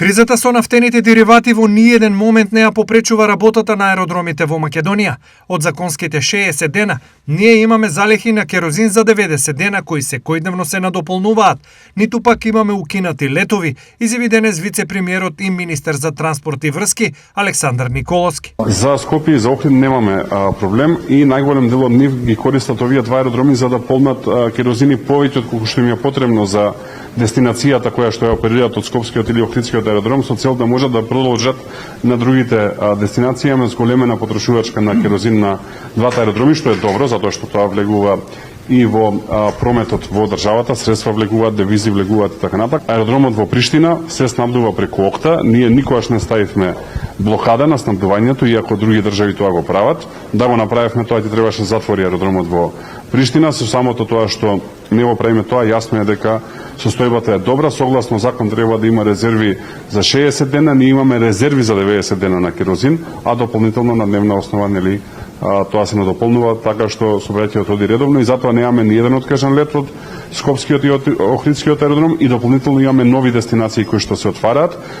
Кризата со нафтените деривати во ниеден момент не ја попречува работата на аеродромите во Македонија. Од законските 60 дена, ние имаме залехи на керозин за 90 дена кои секојдневно се надополнуваат. Ниту пак имаме укинати летови, изјави денес вице-премиерот и министер за транспорт и врски Александар Николовски. За Скопје и за Охрид немаме проблем и најголем дел од нив ги користат овие два аеродроми за да полнат керозини повеќе од колку што им е потребно за дестинацијата која што ја оперираат од Скопскиот или Охридскиот аеродром, со цел да можат да продолжат на другите дестинации, ама зголемена потрошувачка на керозин на двата аеродроми, што е добро, затоа што тоа влегува и во прометот во државата, средства влегуваат, девизи влегуваат и така натаму. Аеродромот во Приштина се снабдува преку ОКТА, ние никогаш не ставивме блокада на снабдувањето, иако други држави тоа го прават. Да го направивме тоа, ќе требаше затвори аеродромот во Приштина, со самото тоа што не го правиме тоа, јасно е дека состојбата е добра, согласно закон треба да има резерви за 60 дена, ние имаме резерви за 90 дена на керозин, а дополнително на дневна основа, нели, тоа се надополнува така што сообраќајот оди редовно и затоа немаме ни еден откажан лет од Скопскиот и Охридскиот аеродром и дополнително имаме нови дестинации кои што се отвараат.